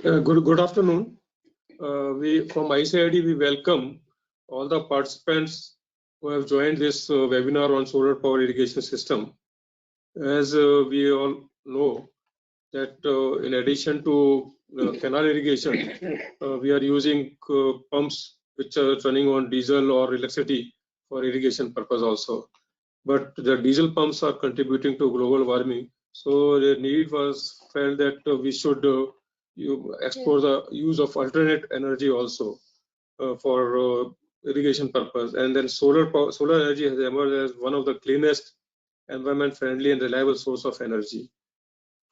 Good afternoon. We from ICID we welcome all the participants who have joined this webinar on solar power irrigation system. As we all know that in addition to canal irrigation, we are using pumps which are running on diesel or electricity for irrigation purpose also. But the diesel pumps are contributing to global warming, so the need was felt that we should explore the use of alternate energy also for irrigation purpose. And then solar energy has emerged as one of the cleanest, environment friendly and reliable source of energy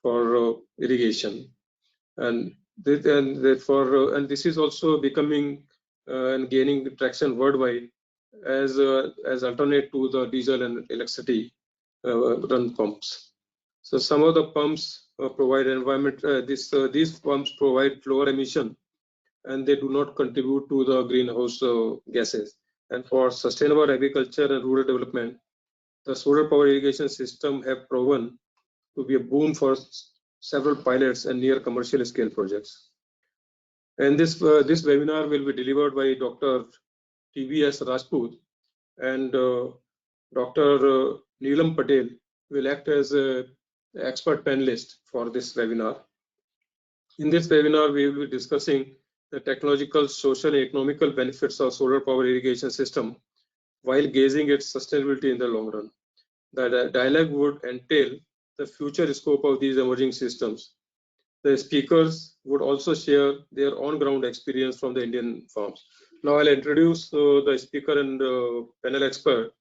for irrigation. And this is also becoming and gaining traction worldwide as alternate to the diesel and electricity run pumps. So some of the pumps provide environment. These pumps provide lower emission, and they do not contribute to the greenhouse gases. And for sustainable agriculture and rural development, the solar power irrigation system have proven to be a boon for several pilots and near commercial scale projects. And this webinar will be delivered by Dr. T.B.S. Rajput, and Dr. Neelam Patel will act as an expert panelist for this webinar. In this webinar, we will be discussing the technological, social, and economical benefits of solar power irrigation system while gauging its sustainability in the long run. The dialogue would entail the future scope of these emerging systems. The speakers would also share their on-ground experience from the Indian farms. Now I'll introduce the speaker and panel expert.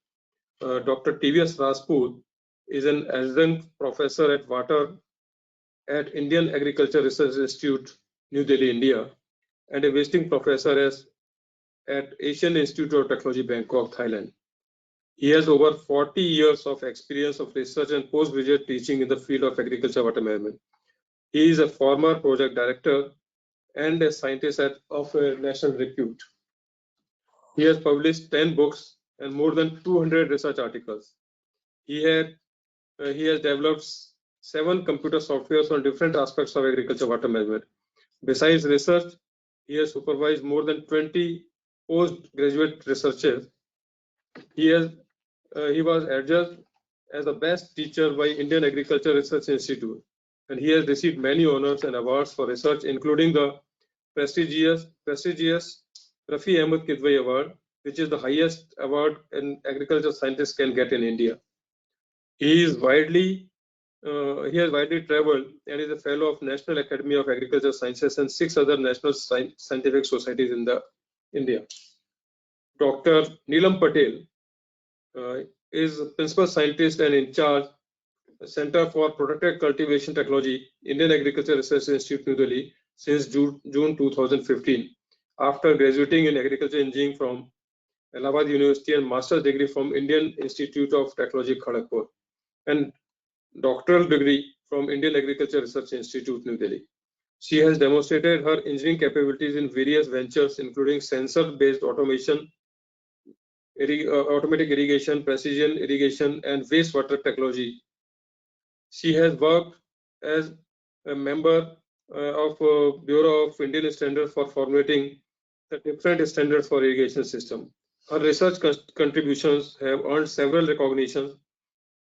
Dr. T.B.S. Rajput is an Adjunct Professor at Water at Indian Agriculture Research Institute, New Delhi, India, and a visiting professor at Asian Institute of Technology, Bangkok, Thailand. He has over 40 years of experience of research and postgraduate teaching in the field of agriculture water management. He is a former project director and a scientist of national repute. He has published 10 books and more than 200 research articles. He has developed 7 computer softwares on different aspects of agriculture water management. Besides research, he has supervised more than 20 postgraduate researchers. He was adjudged as the best teacher by Indian Agriculture Research Institute, and he has received many honors and awards for research, including the prestigious Rafi Ahmed Kidwai Award, which is the highest award an agriculture scientist can get in India. He has widely traveled and is a fellow of National Academy of Agriculture Sciences and 6 other national scientific societies in India. Dr. Neelam Patel is Principal Scientist and Incharge, Center for Protected Cultivation Technology, Indian Agriculture Research Institute, New Delhi, since June 2015. After graduating in Agriculture Engineering from Allahabad University and Master's degree from Indian Institute of Technology, Kharagpur, and doctoral degree from Indian Agriculture Research Institute, New Delhi. She has demonstrated her engineering capabilities in various ventures, including sensor-based automation, automatic irrigation, precision irrigation, and wastewater technology. She has worked as a member of Bureau of Indian Standards for formulating the different standards for irrigation system. Her research contributions have earned several recognitions,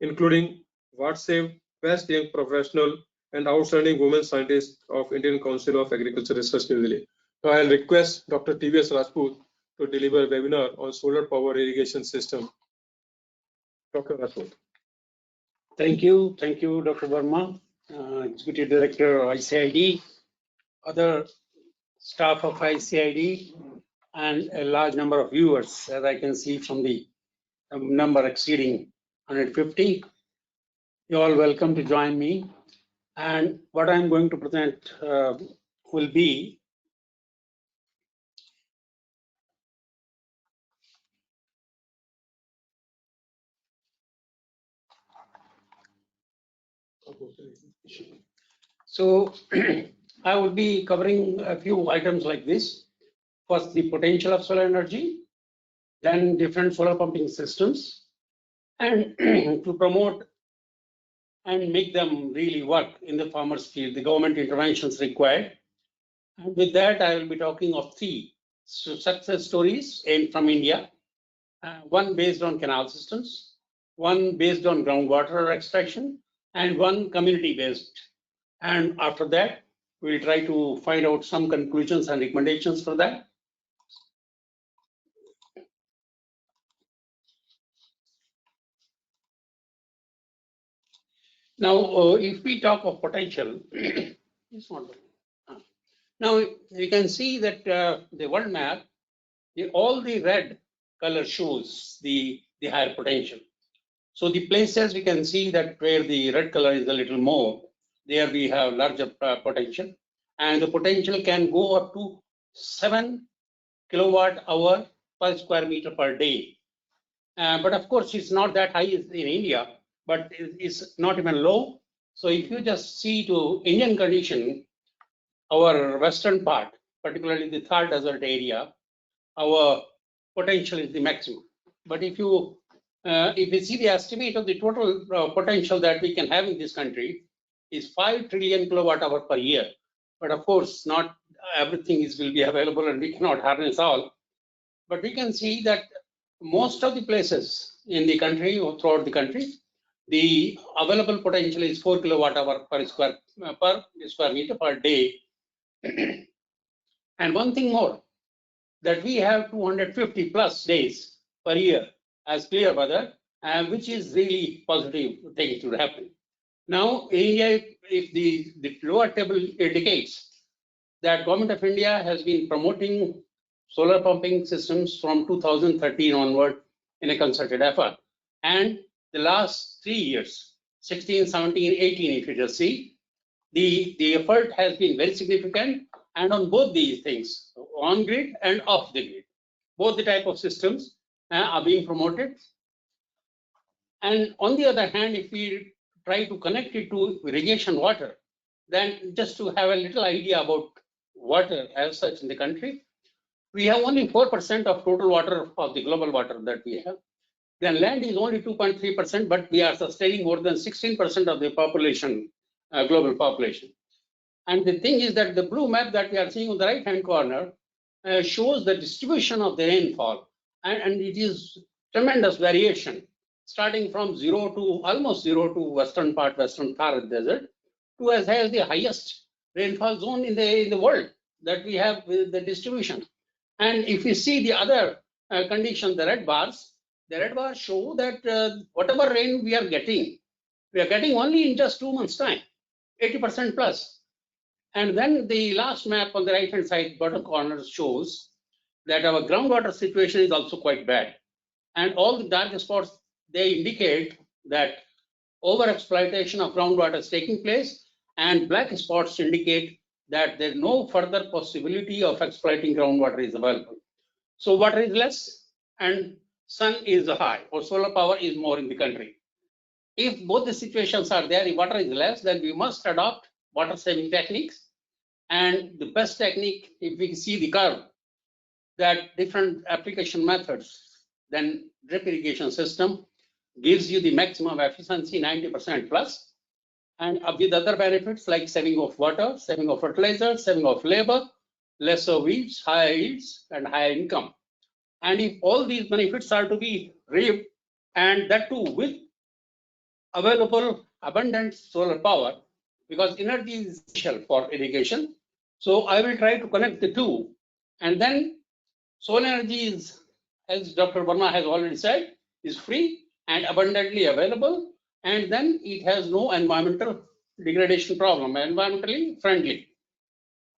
including WhatsApp Best Young Professional and Outstanding Women Scientist of Indian Council of Agriculture Research, New Delhi. Now I'll request Dr. T.B.S. Rajput to deliver a webinar on solar power irrigation system. Dr. Rajput. Thank you, Dr. Verma, Executive Director of ICID, other staff of ICID, and a large number of viewers, as I can see from the number exceeding 150. You're all welcome to join me. And what I'm going to present will be so I will be covering a few items like this. First, the potential of solar energy, then different solar pumping systems, and to promote and make them really work in the farmers' field, the government interventions required, And with that, I will be talking of three success stories from India. One based on canal systems, one based on groundwater extraction, and one community-based. And after that, we'll try to find out some conclusions and recommendations for that. Now, if we talk of potential, it's not now you can see that the world map, all the red color shows the higher potential. So the places we can see that where the red color is a little more, there we have larger potential, and the potential can go up to 7 kilowatt hour per square meter per day. But of course, it's not that high in India, but it's not even low. So if you just see to Indian condition, our western part, particularly the Thar Desert area, our potential is the maximum. But if you see the estimate of the total potential that we can have in this country is 5 trillion kilowatt hour per year. But of course, not everything will be available and we cannot harness all. But we can see that most of the places in the country or throughout the country, the available potential is 4 kilowatt hour per square meter per day. And one thing more, that we have 250 plus days per year as clear weather, which is really positive thing to happen. Now, India, if the lower table indicates that Government of India has been promoting solar pumping systems from 2013 onward in a concerted effort. And the last 3 years, 16, 17, 18, if you just see, the effort has been very significant, and on both these things, on grid and off the grid, both the type of systems are being promoted. And on the other hand, if we try to connect it to irrigation water, then just to have a little idea about water as such in the country, we have only 4% of total water of the global water that we have. Then land is only 2.3%, but we are sustaining more than 16% of the population, global population. And the thing is that the blue map that we are seeing on the right-hand corner shows the distribution of the rainfall. And it is tremendous variation, starting from 0 to almost 0 to western Thar Desert, to as high as the highest rainfall zone in the world that we have with the distribution. And if you see the other condition, the red bars show that whatever rain we are getting only in just 2 months' time, 80% plus. And then the last map on the right-hand side, bottom corner, shows that our groundwater situation is also quite bad. And all the dark spots, they indicate that overexploitation of groundwater is taking place, and black spots indicate that there's no further possibility of exploiting groundwater is available. So water is less and sun is high, or solar power is more in the country. If both the situations are there, if water is less, then we must adopt water saving techniques. And the best technique, if we see the curve, that different application methods, then drip irrigation system gives you the maximum efficiency, 90% plus, and with other benefits like saving of water, saving of fertilizer, saving of labor, lesser weeds, higher yields, and higher income. And if all these benefits are to be reaped, and that too with available abundant solar power, because energy is essential for irrigation. So I will try to connect the two. And then solar energy is, as Dr. Verma has already said, is free and abundantly available. And then it has no environmental degradation problem, environmentally friendly.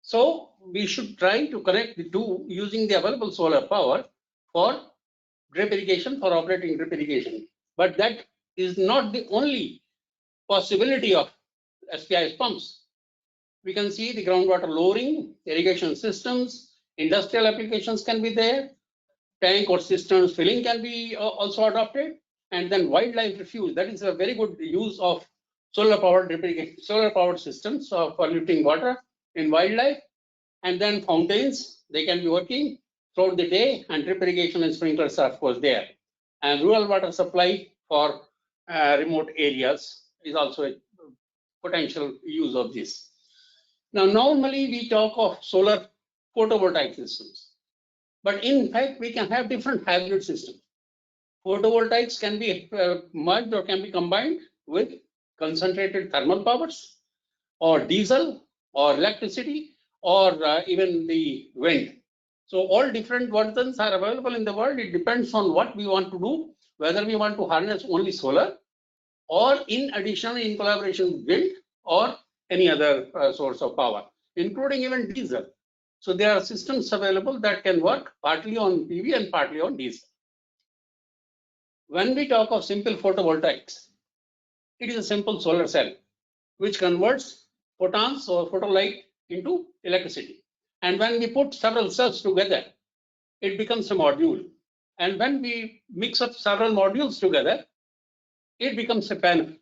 So we should try to connect the two using the available solar power for drip irrigation, for operating drip irrigation. But that is not the only possibility of SPIS pumps. We can see the groundwater lowering, irrigation systems, industrial applications can be there, tank or cisterns filling can be also adopted, and then wildlife refuge. That is a very good use of solar powered drip irrigation, solar powered systems for polluting water in wildlife. And then fountains, they can be working throughout the day, and drip irrigation and sprinklers are of course there. And rural water supply for remote areas is also a potential use of this. Now, normally we talk of solar photovoltaic systems, but in fact, we can have different hybrid systems. Photovoltaics can be merged or can be combined with concentrated thermal powers, or diesel, or electricity, or even the wind. So all different versions are available in the world. It depends on what we want to do, whether we want to harness only solar, or in addition, in collaboration with wind, or any other source of power, including even diesel. So there are systems available that can work partly on PV and partly on diesel. When we talk of simple photovoltaics, it is a simple solar cell which converts photons or photolight into electricity. And when we put several cells together, it becomes a module. And when we mix up several modules together, it becomes a panel.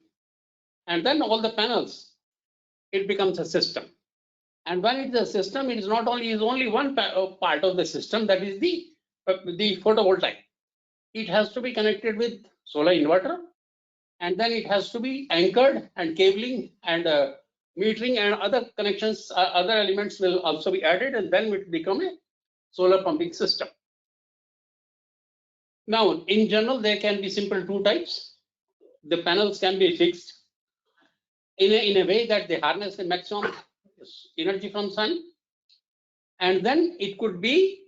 And then all the panels, it becomes a system. And when it is a system, it is not only one part of the system, that is the photovoltaic. It has to be connected with solar inverter, and then it has to be anchored, and cabling and metering and other connections, other elements will also be added, and then it become a solar pumping system. Now, in general, there can be simple two types. The panels can be fixed in a way that they harness the maximum energy from sun, and then it could be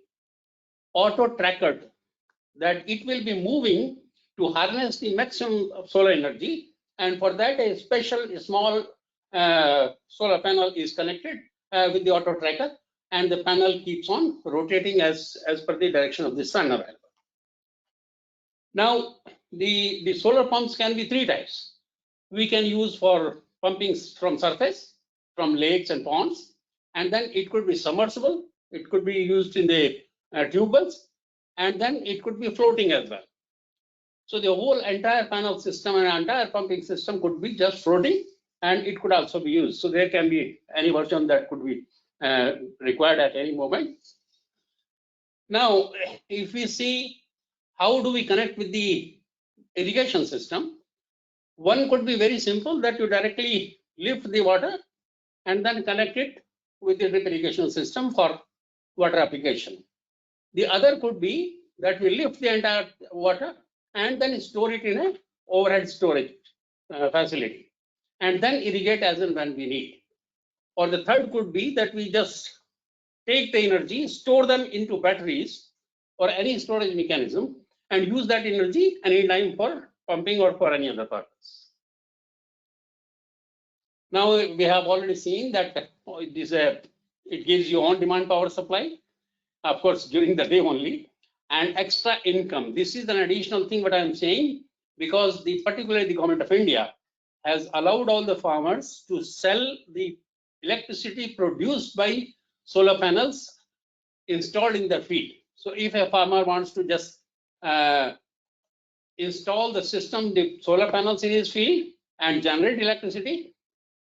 auto-trackered, that it will be moving to harness the maximum of solar energy, and for that a special small solar panel is connected with the auto tracker, and the panel keeps on rotating as per the direction of the sun available. Now, the solar pumps can be three types. We can use for pumping from surface, from lakes and ponds, and then it could be submersible, it could be used in the tube wells, and then it could be floating as well. So the whole entire panel system and entire pumping system could be just floating, and it could also be used. So there can be any version that could be required at any moment. Now, if we see how do we connect with the irrigation system, one could be very simple, that you directly lift the water and then connect it with the drip irrigation system for water application. The other could be that we lift the entire water and then store it in a overhead storage facility, and then irrigate as and when we need. Or the third could be that we just take the energy, store them into batteries or any storage mechanism, and use that energy anytime for pumping or for any other purpose. Now we have already seen that it gives you on-demand power supply, of course during the day only, and extra income. This is an additional thing what I am saying, because particularly the government of India has allowed all the farmers to sell the electricity produced by solar panels installed in their field. So if a farmer wants to just install the system, the solar panels in his field, and generate electricity,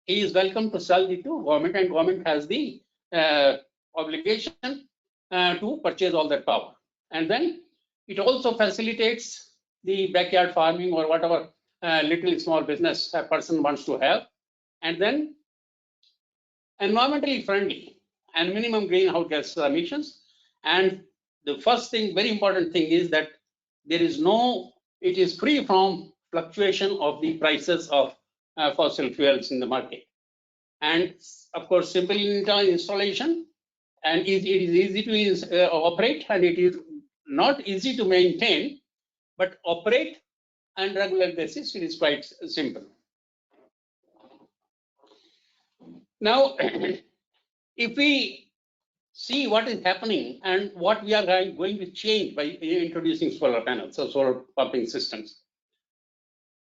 he is welcome to sell it to government, and government has the obligation to purchase all that power. And then it also facilitates the backyard farming or whatever little small business a person wants to have. And then environmentally friendly and minimum greenhouse gas emissions. And the first thing, very important thing, is that it is free from fluctuation of the prices of fossil fuels in the market. And of course, simple installation, and it is easy to operate, and it is not easy to maintain, but operate on regular basis, it is quite simple. Now, if we see what is happening and what we are going to change by introducing solar panels or solar pumping systems,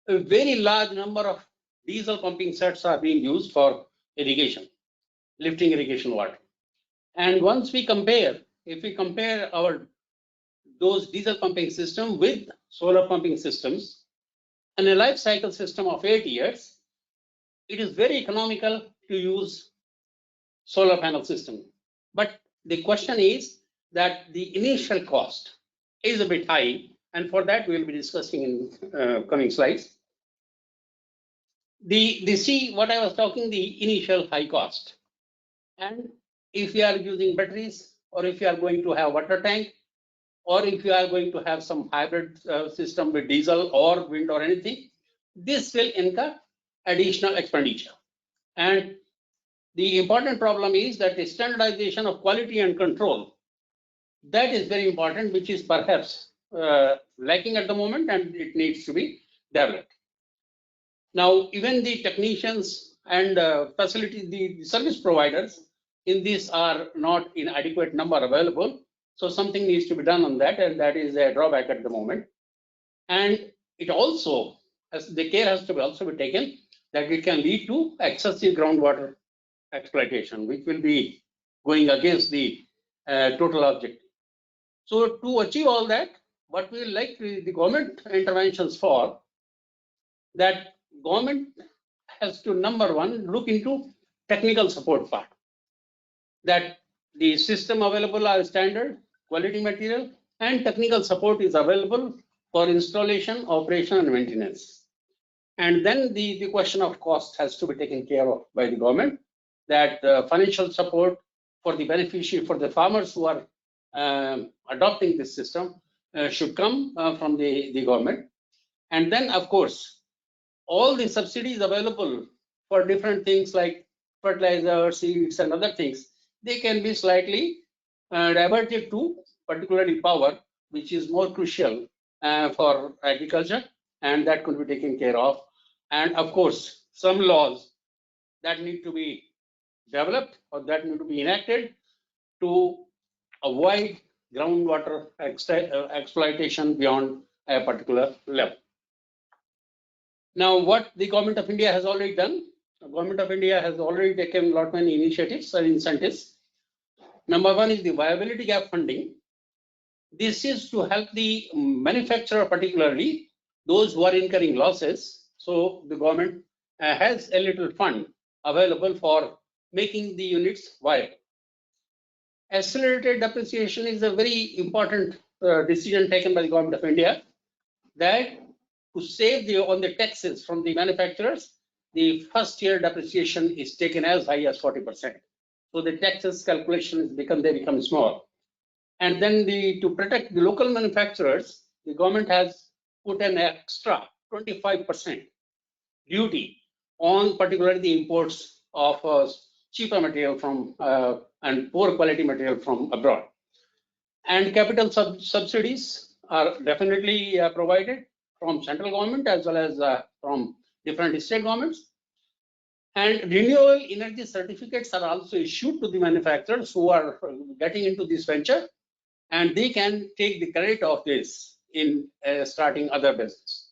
a very large number of diesel pumping sets are being used for irrigation, lifting irrigation water. And once we compare, if we compare those diesel pumping system with solar pumping systems, and a life cycle system of 8 years, it is very economical to use solar panel system. But the question is that the initial cost is a bit high, and for that we will be discussing in coming slides. See what I was talking, the initial high cost. And if you are using batteries, or if you are going to have water tank, or if you are going to have some hybrid system with diesel or wind or anything, this will incur additional expenditure. And the important problem is that the standardization of quality and control, that is very important, which is perhaps lacking at the moment, and it needs to be developed. Now, even the technicians and the service providers in this are not in adequate number available. So something needs to be done on that, and that is a drawback at the moment. And it also, as the care has to also be taken, that it can lead to excessive groundwater exploitation, which will be going against the total objective. So to achieve all that, what we like the government interventions for, that government has to, number one, look into technical support part, that the system available are standard, quality material, and technical support is available for installation, operation, and maintenance. And then the question of cost has to be taken care of by the government, that financial support for the beneficiary, for the farmers who are adopting this system should come from the government. And then, of course, all the subsidies available for different things like fertilizer, seeds, and other things, they can be slightly diverted to particularly power, which is more crucial for agriculture, and that could be taken care of. And of course, some laws that need to be developed or that need to be enacted to avoid groundwater exploitation beyond a particular level. Now, what the government of India has already done, the government of India has already taken a lot many initiatives and incentives. Number one is the viability gap funding. This is to help the manufacturer, particularly those who are incurring losses. So the government has a little fund available for making the units viable. Accelerated depreciation is a very important decision taken by the government of India, that to save on the taxes from the manufacturers, the first year depreciation is taken as high as 40%. So the taxes calculation they become small. And then to protect the local manufacturers, the government has put an extra 25% duty on particularly the imports of cheaper material from and poor quality material from abroad. And capital subsidies are definitely provided from central government as well as from different state governments. And renewable energy certificates are also issued to the manufacturers who are getting into this venture, and they can take the credit of this in starting other business.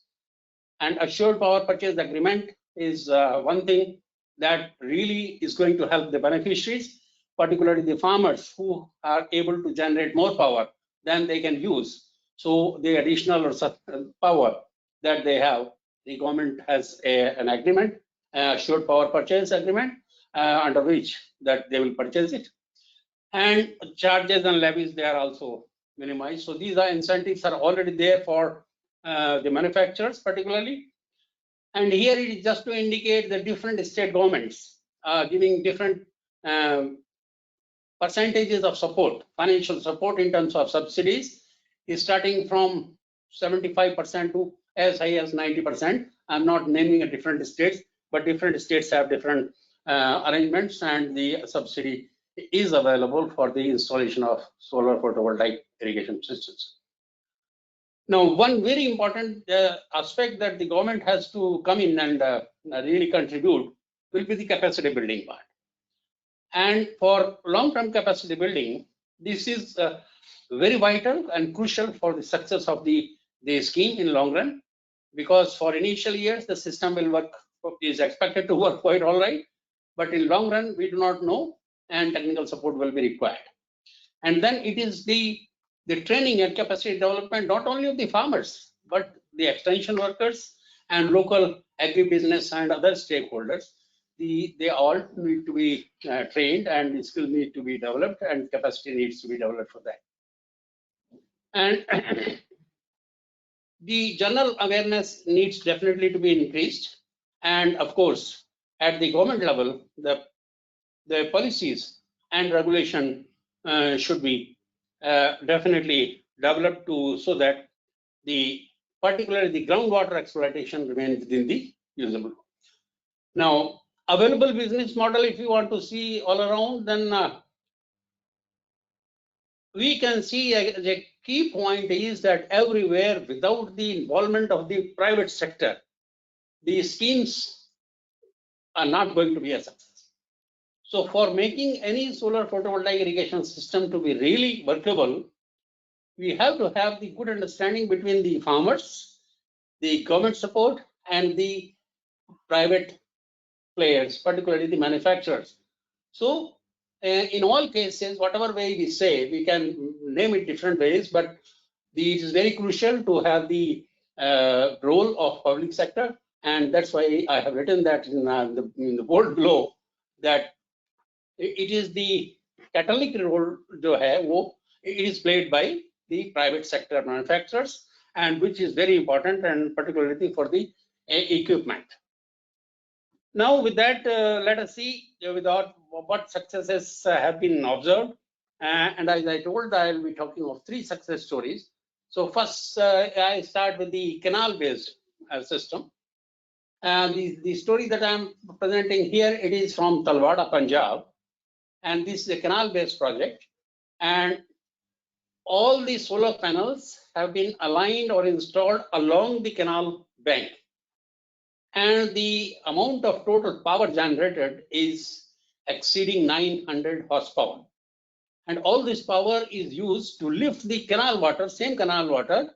And assured power purchase agreement is one thing that really is going to help the beneficiaries, particularly the farmers who are able to generate more power than they can use. So the additional power that they have, the government has an agreement, assured power purchase agreement, under which that they will purchase it. And charges and levies, they are also minimized. So these are incentives are already there for the manufacturers particularly. And here it is just to indicate the different state governments giving different percentages of support, financial support in terms of subsidies, is starting from 75% to as high as 90%. I'm not naming a different states, but different states have different arrangements, and the subsidy is available for the installation of solar photovoltaic irrigation systems. Now, one very important aspect that the government has to come in and really contribute will be the capacity building part. And for long-term capacity building, this is very vital and crucial for the success of the scheme in long run, because for initial years, the system will work, is expected to work quite all right, but in long run, we do not know, and technical support will be required. And then it is the training and capacity development, not only of the farmers, but the extension workers and local agribusiness and other stakeholders. They all need to be trained, and the skill need to be developed, and capacity needs to be developed for that. And the general awareness needs definitely to be increased. And of course, at the government level, the policies and regulation should be definitely developed so that particularly the groundwater exploitation remains within the usable. Now, available business model, if you want to see all around, then we can see the key point is that everywhere, without the involvement of the private sector, the schemes are not going to be a success. So for making any solar photovoltaic irrigation system to be really workable, we have to have the good understanding between the farmers, the government support, and the private players, particularly the manufacturers. So in all cases, whatever way we say, we can name it different ways, but it is very crucial to have the role of public sector, and that's why I have written that in the bold below, that it is the catalytic role it is played by the private sector manufacturers, and which is very important, and particularly for the equipment. Now, with that, let us see what successes have been observed. And as I told, I will be talking of 3 success stories. So first, I start with the canal-based system. And the story that I'm presenting here, it is from Talwada, Punjab. And this is a canal-based project. And all the solar panels have been aligned or installed along the canal bank. And the amount of total power generated is exceeding 900 horsepower. And all this power is used to lift the canal water, same canal water,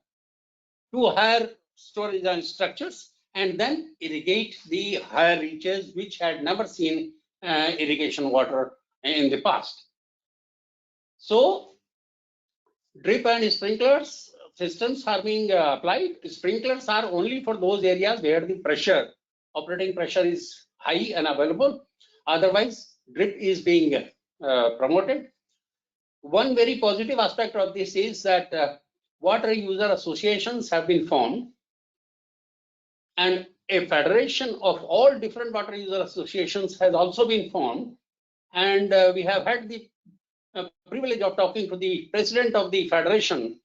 to higher storage structures, and then irrigate the higher reaches which had never seen irrigation water in the past. So drip and sprinklers systems are being applied. Sprinklers are only for those areas where the operating pressure is high and available. Otherwise, drip is being promoted. One very positive aspect of this is that water user associations have been formed, and a federation of all different water user associations has also been formed. And we have had the privilege of talking to the president of the federation,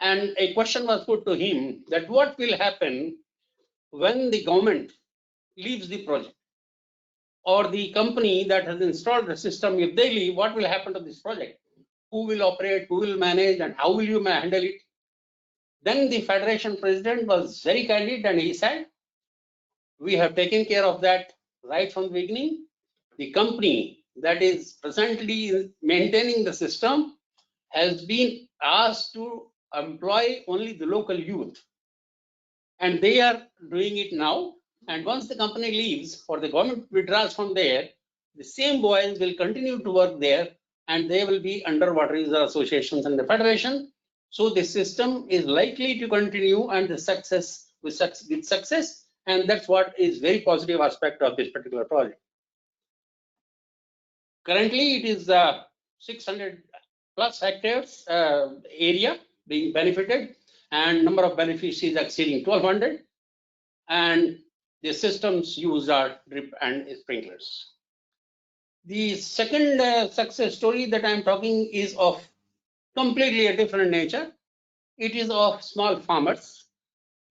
and a question was put to him that what will happen when the government leaves the project, or the company that has installed the system, if they leave, what will happen to this project? Who will operate, who will manage, and how will you handle it? Then the federation president was very candid, and he said, we have taken care of that right from the beginning. The company that is presently maintaining the system has been asked to employ only the local youth, and they are doing it now. And once the company leaves or the government withdraws from there, the same boys will continue to work there, and they will be under water user associations and the federation. So the system is likely to continue, and the success with success, and that's what is very positive aspect of this particular project. Currently, it is 600 plus hectares area being benefited, and number of beneficiaries exceeding 1,200, and the systems used are drip and sprinklers. The second success story that I'm talking is of completely a different nature. It is of small farmers,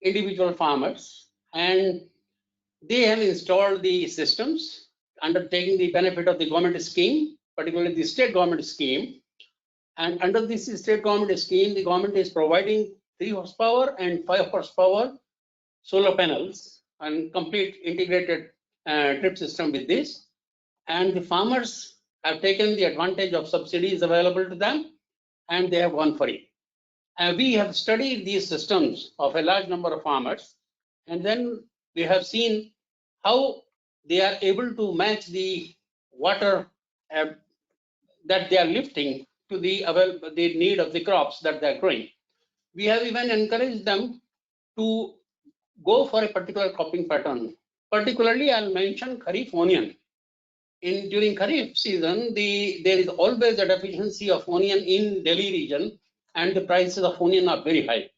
individual farmers, and they have installed the systems under taking the benefit of the government scheme, particularly the state government scheme. And under this state government scheme, the government is providing 3 horsepower and 5 horsepower solar panels and complete integrated drip system with this. And the farmers have taken the advantage of subsidies available to them, and they have gone for it. We have studied these systems of a large number of farmers, and then we have seen how they are able to match the water that they are lifting to the need of the crops that they are growing. We have even encouraged them to go for a particular cropping pattern. Particularly, I'll mention Kharif onion. During Kharif season, there is always a deficiency of onion in Delhi region, and the prices of onion are very high.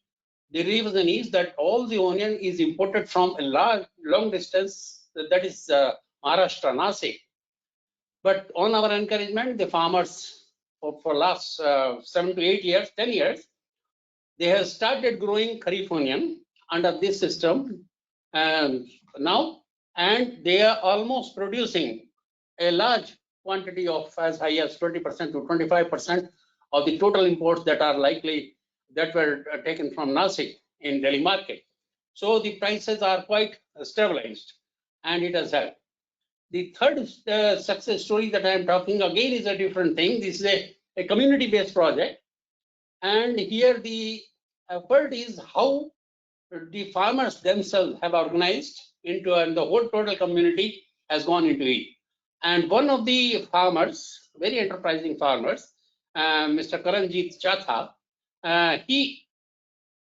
The reason is that all the onion is imported from a long distance, that is Maharashtra, Nasik. But on our encouragement, the farmers for last 7 to 8 years, 10 years, they have started growing Kharif onion under this system now, and they are almost producing a large quantity of as high as 20% to 25% of the total imports that are likely that were taken from Nasik in Delhi market. So the prices are quite stabilized, and it has helped. The third success story that I am talking again is a different thing. This is a community-based project, and here the effort is how the farmers themselves have organized into, and the whole total community has gone into it. And one of the farmers, very enterprising farmers, Mr. Karanjit Chatha, he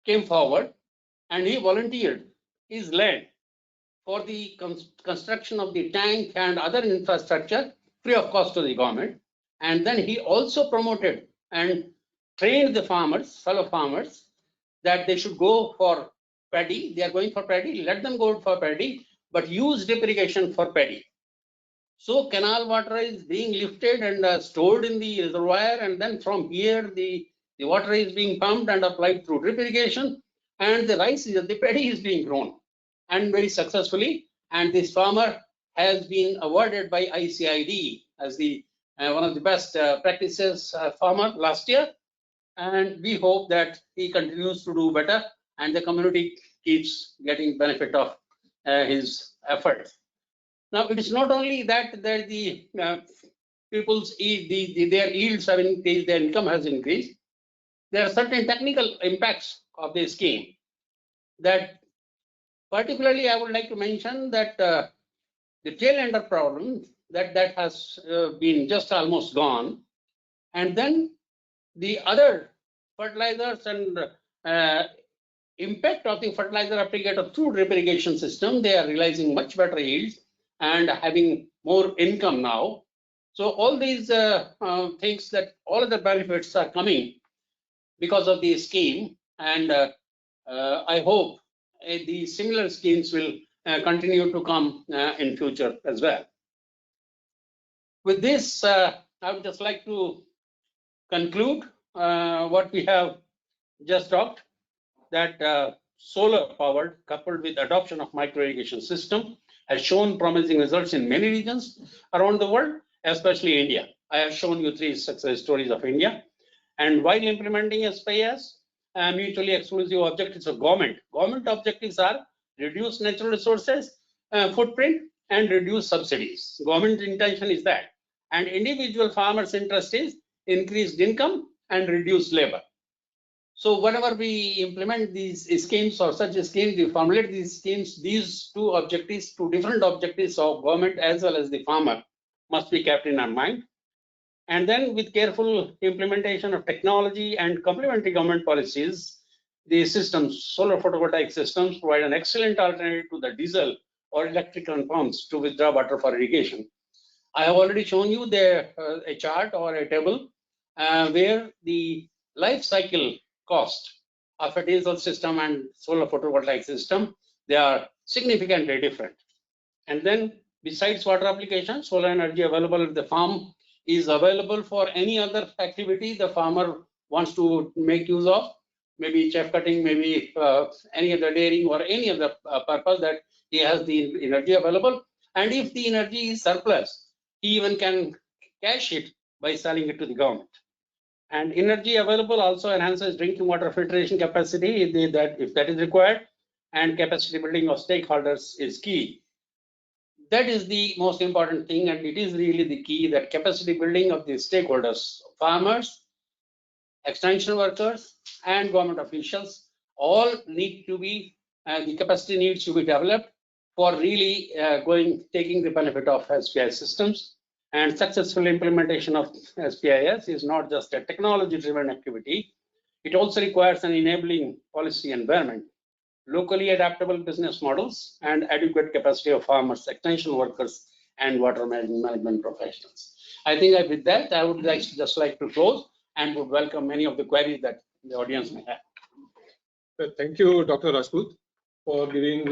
came forward and he volunteered his land for the construction of the tank and other infrastructure free of cost to the government. And then he also promoted and trained the farmers, fellow farmers, that they should go for paddy. They are going for paddy, let them go for paddy, but use drip irrigation for paddy. So canal water is being lifted and stored in the reservoir, and then from here the water is being pumped and applied through drip irrigation, and the paddy is being grown, and very successfully. And this farmer has been awarded by ICID as the one of the best practices farmer last year. And we hope that he continues to do better and the community keeps getting benefit of his efforts. Now, it is not only that the people's their yields have increased, their income has increased. There are certain technical impacts of the scheme that particularly I would like to mention that the tail ender problem that has been just almost gone, and then the other fertilizers and impact of the fertilizer applicator through drip irrigation system, they are realizing much better yields and having more income now. So all these things, that all of the benefits are coming because of the scheme, and I hope the similar schemes will continue to come in future as well. With this, I would just like to conclude what we have just talked, that solar powered coupled with adoption of micro irrigation system has shown promising results in many regions around the world, especially India. I have shown you 3 success stories of India. And while implementing SPIS, mutually exclusive objectives of government objectives are reduce natural resources footprint and reduce subsidies. Government intention is that, and individual farmers' interest is increased income and reduced labor. So whenever we implement these schemes or such schemes, we formulate these schemes, these 2 objectives, 2 different objectives of government as well as the farmer must be kept in our mind. And then with careful implementation of technology and complementary government policies, the systems, solar photovoltaic systems, provide an excellent alternative to the diesel or electrical pumps to withdraw water for irrigation. I have already shown you a chart or a table where the life cycle cost of a diesel system and solar photovoltaic system, they are significantly different. And then besides water application, solar energy available at the farm is available for any other activity the farmer wants to make use of, maybe chaff cutting, maybe any other dairying or any other purpose that he has the energy available. And if the energy is surplus, he even can cash it by selling it to the government. And energy available also enhances drinking water filtration capacity if that is required, and capacity building of stakeholders is key. That is the most important thing, and it is really the key, that capacity building of the stakeholders, farmers, extension workers, and government officials, all need to be, the capacity needs to be developed for really taking the benefit of SPIS systems. And successful implementation of SPIS is not just a technology-driven activity, it also requires an enabling policy environment, locally adaptable business models, and adequate capacity of farmers, extension workers, and water management professionals. I think with that, I would just like to close and would welcome many of the queries that the audience may have. Thank you, Dr. Rajput, for giving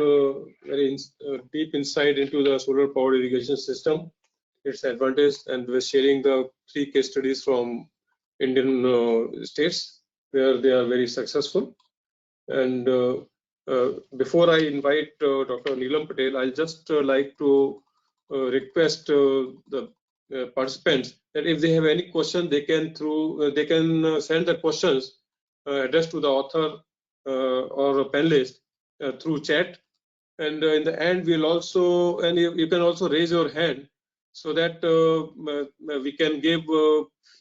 very deep insight into the solar powered irrigation system. its advantage, and we're sharing the 3 case studies from Indian states where they are very successful. And before I invite Dr. Neelam Patel, I'll just like to request the participants that if they have any question, they can send the questions addressed to the author or a panelist through chat. And in the end, we'll also, and you can also raise your hand so that we can give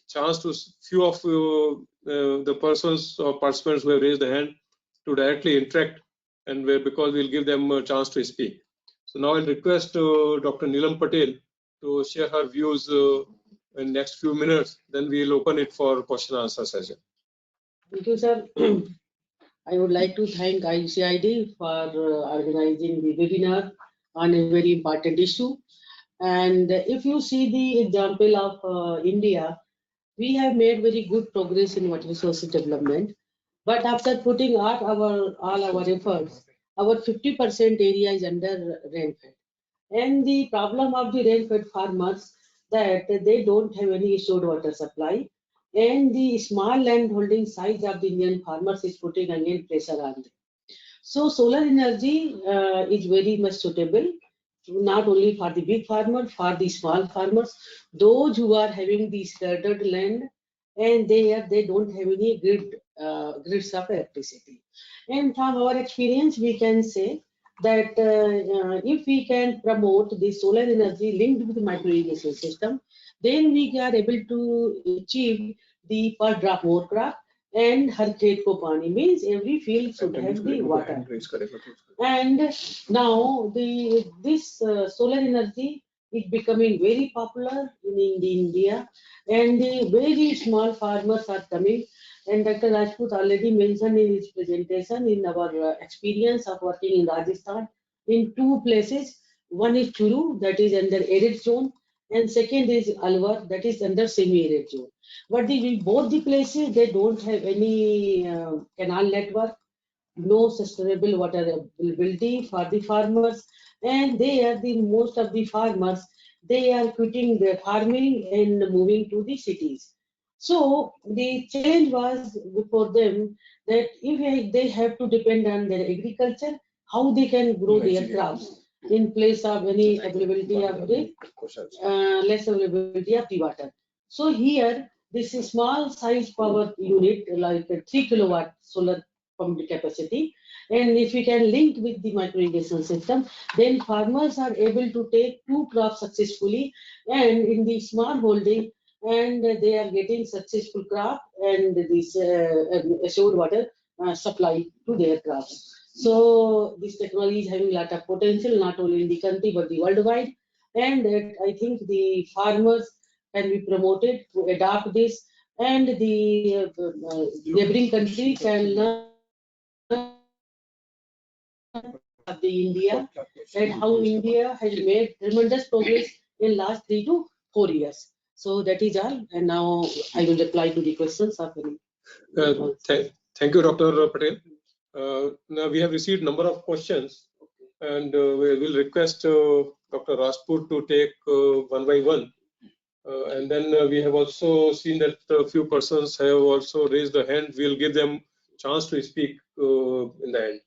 chance to few of the persons or participants who have raised the hand to directly interact, and because we'll give them a chance to speak. So now I'll request Dr. Neelam Patel to share her views in next few minutes. Then we'll open it for question and answer session. Thank you, sir. I would like to thank ICID for organizing the webinar on a very important issue. And if you see the example of India, we have made very good progress in water resources development. But after putting all our efforts, our 50% area is under rainfed. And the problem of the rainfed farmers that they don't have any assured water supply, and the small land holding size of the Indian farmers is putting again pressure on them. So solar energy is very much suitable, not only for the big farmer, for the small farmers, those who are having the scattered land, and they don't have any grids of electricity. And from our experience, we can say that if we can promote the solar energy linked with the micro irrigation system, then we are able to achieve the per drop more crop, and har khet ko pani means every field should have the water. And now this solar energy is becoming very popular in India, and the very small farmers are coming. And Dr. Rajput already mentioned in his presentation in our experience of working in Rajasthan in 2 places. One is Churu, that is under arid zone, and second is Alwar, that is under semi-arid zone. But both the places, they don't have any canal network, no sustainable water availability for the farmers, and most of the farmers, they are quitting their farming and moving to the cities. So the challenge was before them that if they have to depend on their agriculture, how they can grow their crops in place of any availability of the less availability of the water. So here, this is small size power unit like a 3 kilowatt solar pumped capacity, and if we can link with the micro irrigation system, then farmers are able to take 2 crops successfully and in the small holding, and they are getting successful crop and this assured water supply to their crops. So this technology is having a lot of potential, not only in the country but the worldwide, and I think the farmers can be promoted to adopt this, and the neighboring country can learn of the India and how India has made tremendous progress in last 3 to 4 years. So that is all, and now I will reply to the questions of any. Thank you, Dr. Patel. Now we have received number of questions, and we will request Dr. Rajput to take one by one. And then we have also seen that a few persons have also raised the hand. We'll give them chance to speak in the end.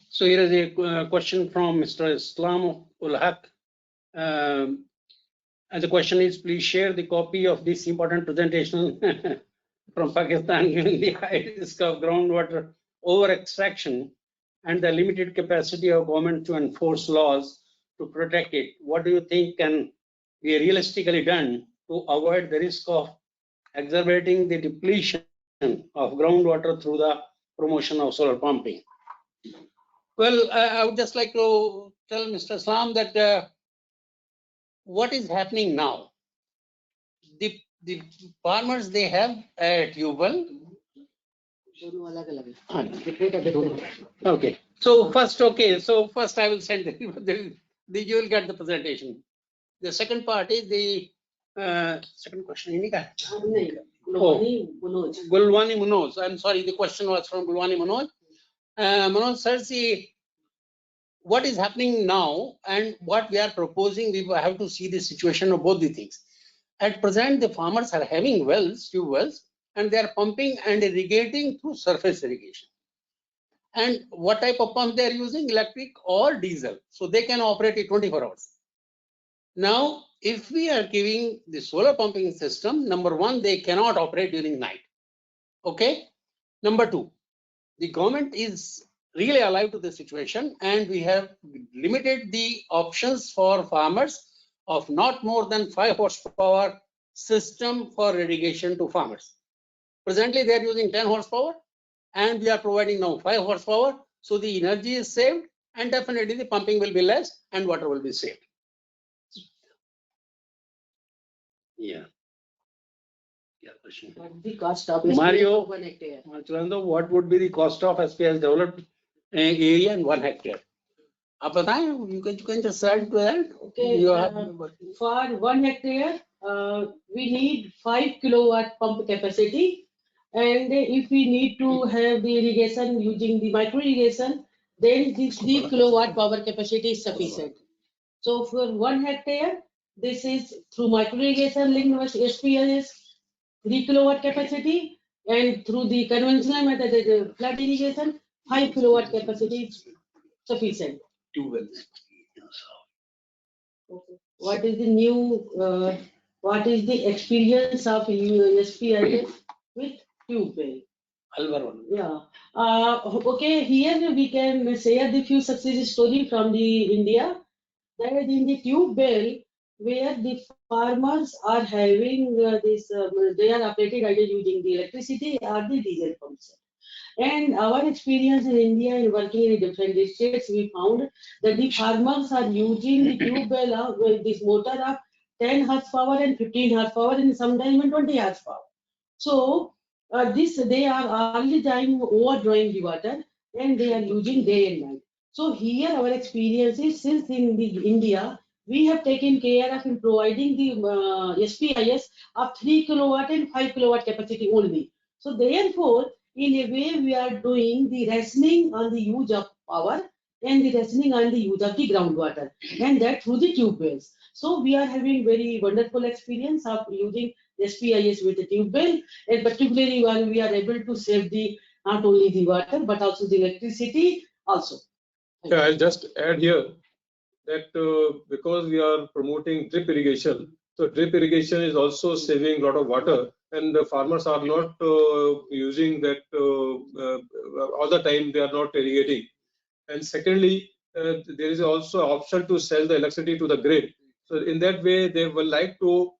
So here is a question from Mr. Islam ul Haq. And the question is, please share the copy of this important presentation from Pakistan giving the high risk of groundwater over extraction and the limited capacity of government to enforce laws to protect it. What do you think can be realistically done to avoid the risk of exacerbating the depletion of groundwater through the promotion of solar pumping? Well, I would just like to tell Mr. Islam that what is happening now? The farmers, they have a tube well. Okay. So first I will send you will get the presentation. The second part is the second question. Gulwani Manoj. Gulwani Manoj. I'm sorry, the question was from Gulwani Manoj. Manoj sir, see what is happening now and what we are proposing. We have to see the situation of both the things. At present, the farmers are having wells, tube wells, and they are pumping and irrigating through surface irrigation. And what type of pump they are using? Electric or diesel. So they can operate it 24 hours. Now, if we are giving the solar pumping system, number one, they cannot operate during night. Okay. Number two, the government is really alive to the situation, and we have limited the options for farmers of not more than 5 horsepower system for irrigation to farmers. Presently, they are using 10 horsepower, and we are providing now 5 horsepower. So the energy is saved, and definitely the pumping will be less and water will be saved. Yeah. What the cost of Mario, 1 hectare? what would be the cost of SPIS developed area in 1 hectare? आप बताएं, you can just add to that. Okay, for 1 hectare, we need 5 kilowatt pump capacity, and if we need to have the irrigation using the micro irrigation, then the 3 kilowatt power capacity is sufficient. So for 1 hectare, this is through micro irrigation linked with SPIS 3 kilowatt capacity, and through the conventional method, the flood irrigation, 5 kilowatt capacity is sufficient. Okay. What is the new, what is the experience of SPIS with tube well? Yeah. Okay, here we can share the few success story from the India. That in the tube well, where the farmers are having they are operated either using the electricity or the diesel pumps. And our experience in India in working in different states, we found that the farmers are using the tube well with this motor of 10 horsepower and 15 horsepower and sometimes even 20 horsepower. So they are all the time overdrawing the water and they are using day and night. So here our experience is, since in the India we have taken care of in providing the SPIS of 3 kilowatt and 5 kilowatt capacity only. So therefore, in a way, we are doing the rationing on the use of power and the rationing on the use of the groundwater, and that through the tube wells. So we are having very wonderful experience of using SPIS with the tube well, and particularly while we are able to save the not only the water but also the electricity also. Yeah, I'll just add here that because we are promoting drip irrigation, so drip irrigation is also saving a lot of water, and the farmers are not using that all the time. They are not irrigating. And secondly, there is also option to sell the electricity to the grid. So in that way, they will like to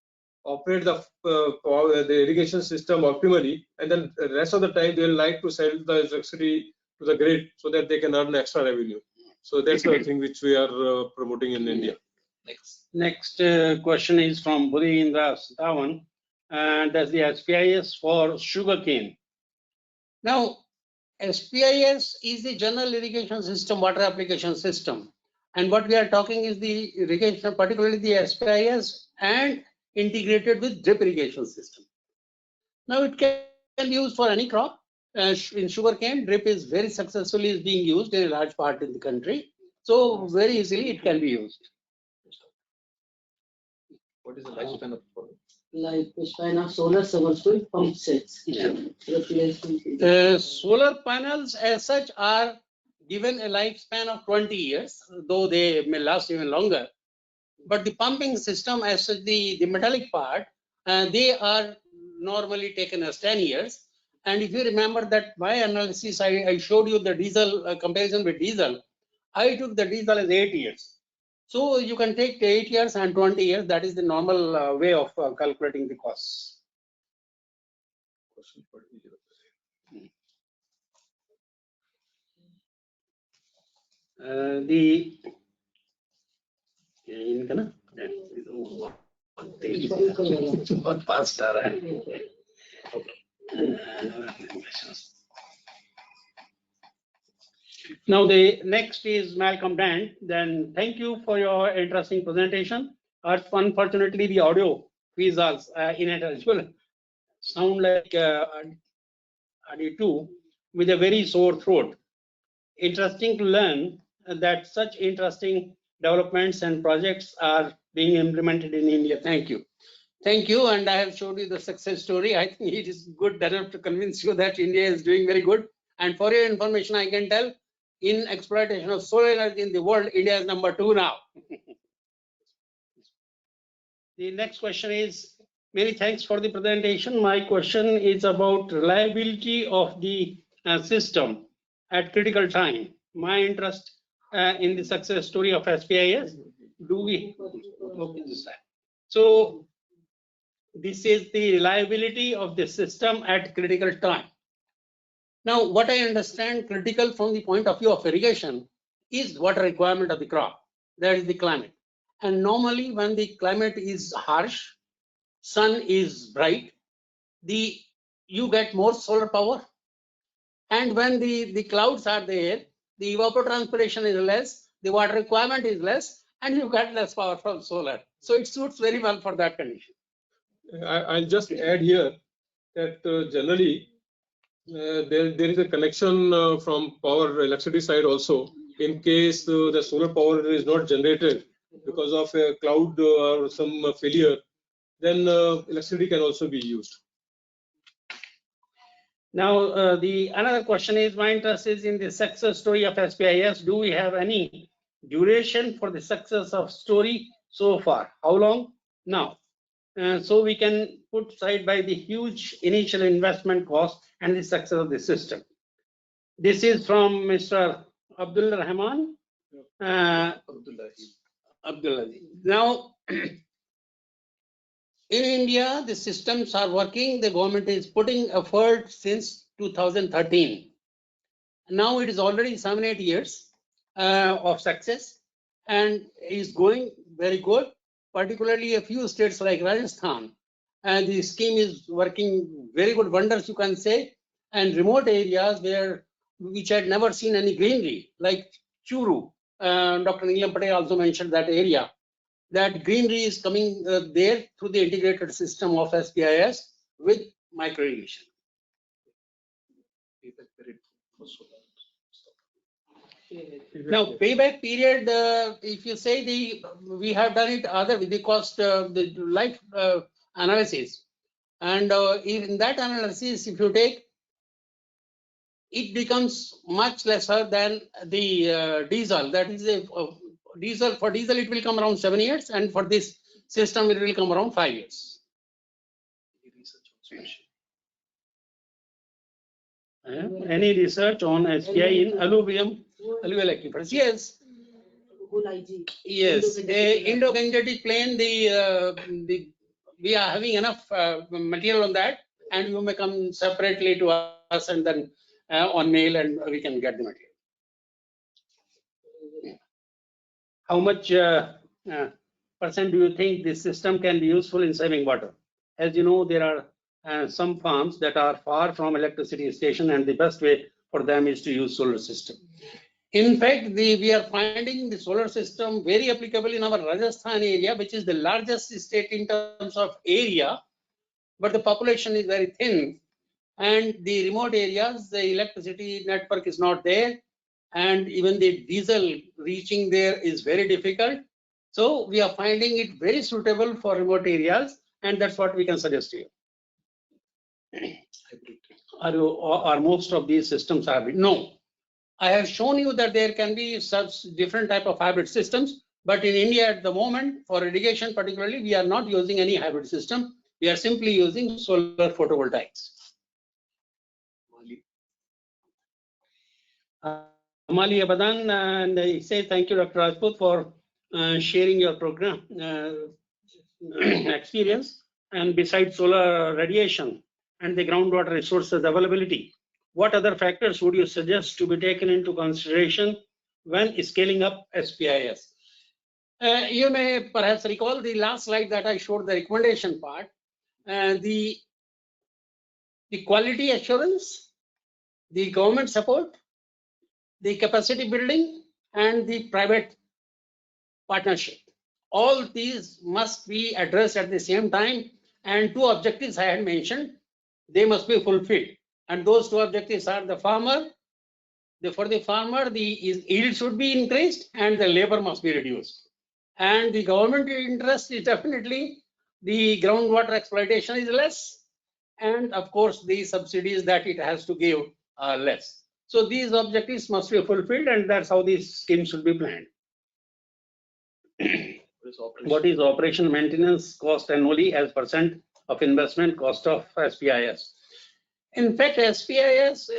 operate the irrigation system optimally, and then the rest of the time they will like to sell the electricity to the grid so that they can earn extra revenue. So that's the thing which we are promoting in India. Next question is from Budhi Indra Satawan, and that's the SPIS for sugarcane. Now, SPIS is the general irrigation system, water application system, and what we are talking is the irrigation, particularly the SPIS, and integrated with drip irrigation system. Now, it can be used for any crop. In sugarcane, drip is very successfully being used in a large part in the country. So very easily it can be used. What is the lifespan of Lifespan of solar submersible pump sets. Yeah. Solar panels as such are given a lifespan of 20 years, though they may last even longer. But the pumping system as such, the metallic part, they are normally taken as 10 years. And if you remember that my analysis, I showed you the diesel comparison with diesel. I took the diesel as 8 years. So you can take 8 years and 20 years. That is the normal way of calculating the costs. बहुत fast आ रहा है. Now the next is Malcolm Dant. Then thank you for your interesting presentation. Unfortunately, the audio is ineligible. sound like Adi2 with a very sore throat. Interesting to learn that such interesting developments and projects are being implemented in India. Thank you. Thank you, and I have showed you the success story. I think it is good enough to convince you that India is doing very good. And for your information, I can tell in exploitation of solar energy in the world, India is number 2 now. The next question is, many thanks for the presentation. My question is about reliability of the system at critical time. My interest in the success story of SPIS. Do we open this slide? So this is the reliability of the system at critical time. Now, what I understand critical from the point of view of irrigation is water requirement of the crop. That is the climate. And normally when the climate is harsh, sun is bright, you get more solar power. And when the clouds are there, the evapotranspiration is less, the water requirement is less, and you get less power from solar. So it suits very well for that condition. I'll just add here that generally there is a connection from power electricity side also. In case the solar power is not generated because of a cloud or some failure, then electricity can also be used. Now, the another question is, my interest is in the success story of SPIS. Do we have any duration for the success of story so far? How long? Now, so we can put side by the huge initial investment cost and the success of the system. This is from Mr. Abdul Rahman. Abdullah. Now, in India, the systems are working. The government is putting effort since 2013. Now it is already 7-8 years of success and is going very good. Particularly a few states like Rajasthan, and the scheme is working very good wonders, you can say. And remote areas which had never seen any greenery, like Churu. Dr. Neelam Patel also mentioned that area. That greenery is coming there through the integrated system of SPIS with micro irrigation. Now, payback period, if you say we have done it other with the cost, the life analysis, and in that analysis, if you take, it becomes much lesser than the diesel. That is diesel. For diesel, it will come around 7 years, and for this system, it will come around 5 years. Any research on SPI in alluvial aquifers? Yes. Yes. Indo-Gangetic plain. We are having enough material on that, and you may come separately to us and then on mail, and we can get the material. How much percent do you think this system can be useful in saving water? As you know, there are some farms that are far from electricity station, and the best way for them is to use solar system. In fact, we are finding the solar system very applicable in our Rajasthan area, which is the largest state in terms of area, but the population is very thin. And the remote areas, the electricity network is not there, and even the diesel reaching there is very difficult. So we are finding it very suitable for remote areas, and that's what we can suggest to you. Are most of these systems hybrid? No. I have shown you that there can be such different type of hybrid systems, but in India at the moment, for irrigation particularly, we are not using any hybrid system. We are simply using solar photovoltaics. Amali Abadan, and I say thank you, Dr. Rajput, for sharing your program experience. And besides solar radiation and the groundwater resources availability, what other factors would you suggest to be taken into consideration when scaling up SPIS? You may perhaps recall the last slide that I showed, the recommendation part, the quality assurance, the government support, the capacity building, and the private partnership. All these must be addressed at the same time. And two objectives I had mentioned. they must be fulfilled. And those two objectives are the farmer. For the farmer, the yield should be increased and the labor must be reduced. And the government interest is definitely the groundwater exploitation is less, and of course the subsidies that it has to give are less. So these objectives must be fulfilled, and that's how these schemes should be planned. What is operation maintenance cost annually as percent of investment cost of SPIS? In fact, SPIS,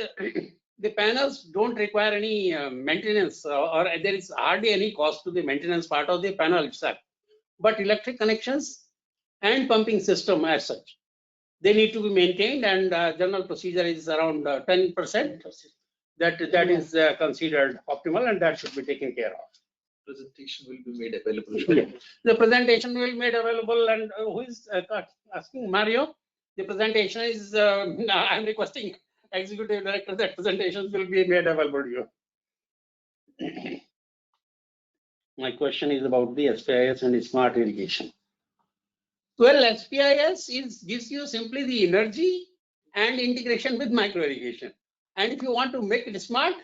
the panels don't require any maintenance, or there is hardly any cost to the maintenance part of the panel itself. But electric connections and pumping system as such, they need to be maintained, and general procedure is around 10%. That is considered optimal, and that should be taken care of. Presentation will be made available. Yeah. The presentation will be made available, and who is asking? Mario. The presentation is, I'm requesting Executive Director that presentations will be made available to you. My question is about the SPIS and smart irrigation. Well, SPIS gives you simply the energy and integration with micro irrigation. And if you want to make it smart,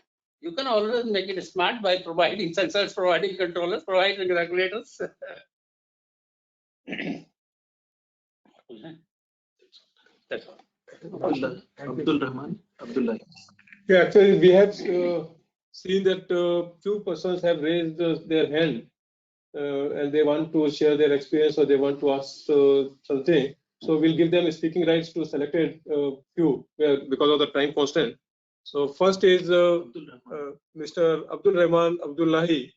you can always make it smart by providing sensors, providing controllers, providing regulators. That's all. Abdul Rahman, Abdullah. Yeah, actually, we have seen that few persons have raised their hand and they want to share their experience or they want to ask something. So we'll give them speaking rights to selected few because of the time constraint. So first is Mr. Abdul Rahman Abdullahi.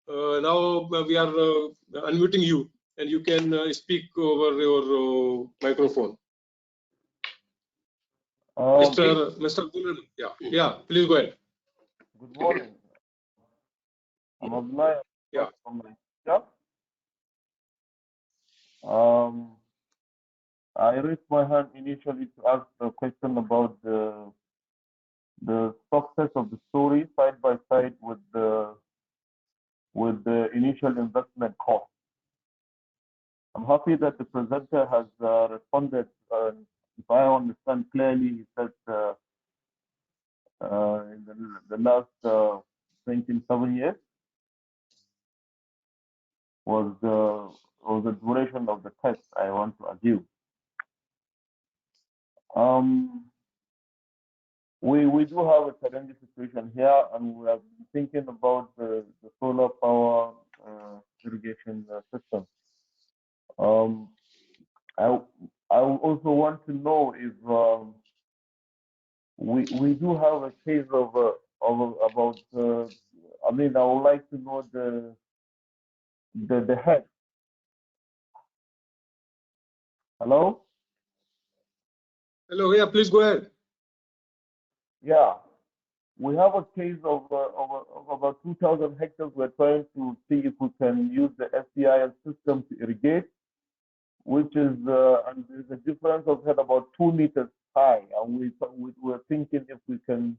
Now we are unmuting you, and you can speak over your microphone. Mr. Abdul Rahman, yeah, please go ahead. Good morning. I'm Abdullahi. Yeah. From Malaysia. I raised my hand initially to ask a question about the success of the story side by side with the initial investment cost. I'm happy that the presenter has responded. If I understand clearly, he said in the last 27 years was the duration of the test, I want to assume. We do have a challenging situation here, and we have been thinking about the solar power irrigation system. I also want to know if we do have a case of about. I mean, I would like to know the head. Hello. Hello, yeah, please go ahead. Yeah, we have a case of about 2,000 hectares. We're trying to see if we can use the SPIS system to irrigate, which is and there's a difference of head about 2 meters high, and we're thinking if we can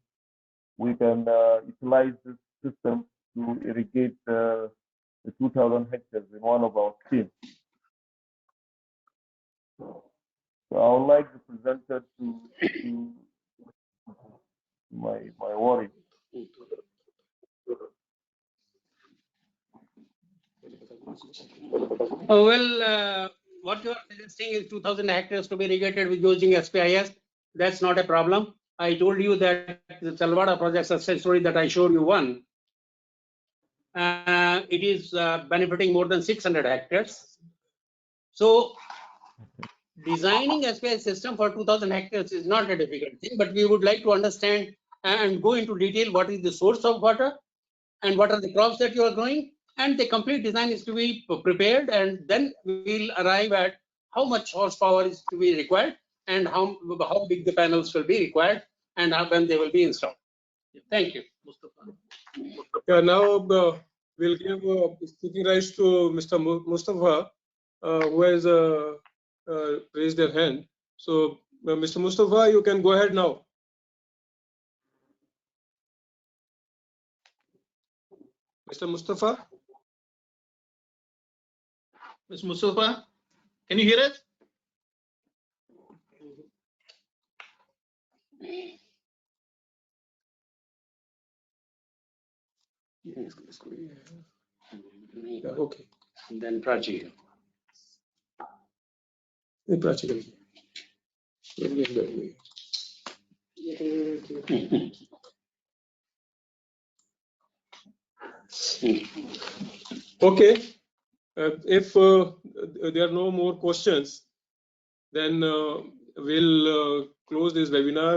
utilize this system to irrigate the 2,000 hectares in one of our schemes. So I would like the presenter to my worry. Well, what you are suggesting is 2,000 hectares to be irrigated with using SPIS. That's not a problem. I told you that the Talwada project success story that I showed you one, it is benefiting more than 600 hectares. So designing SPIS system for 2,000 hectares is not a difficult thing, but we would like to understand and go into detail what is the source of water and what are the crops that you are growing, and the complete design is to be prepared, and then we'll arrive at how much horsepower is to be required and how big the panels will be required and when they will be installed. Thank you. Yeah, now we'll give speaking rights to Mr. Mustafa, who has raised their hand. So, Mr. Mustafa, you can go ahead now. Mr. Mustafa? Mr. Mustafa, can you hear us? Yeah, okay. And then Prachi. ये प्राची कर Okay. If there are no more questions, then we'll close this webinar.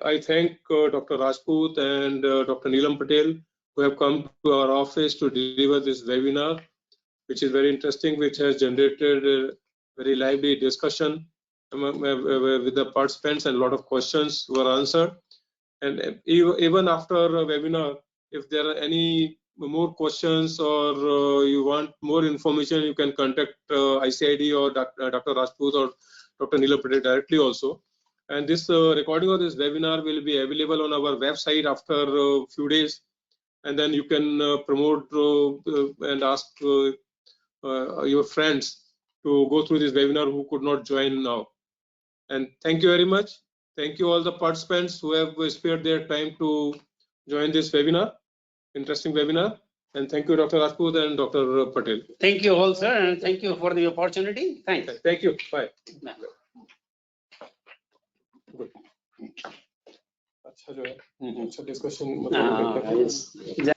I thank Dr. Rajput and Dr. Neelam Patel who have come to our office to deliver this webinar, which is very interesting, which has generated a very lively discussion with the participants, and a lot of questions were answered. And even after a webinar, if there are any more questions or you want more information, you can contact ICID or Dr. Rajput or Dr. Neelam Patel directly also. And this recording of this webinar will be available on our website after a few days. And then you can promote and ask your friends to go through this webinar who could not join now. And thank you very much. Thank you all the participants who have spared their time to join this webinar, interesting webinar. And thank you, Dr. Rajput and Dr. Patel. Thank you all, sir, and thank you for the opportunity. Thanks. Thank you. Bye. Good. अच्छा जो है अच्छा discussion मतलब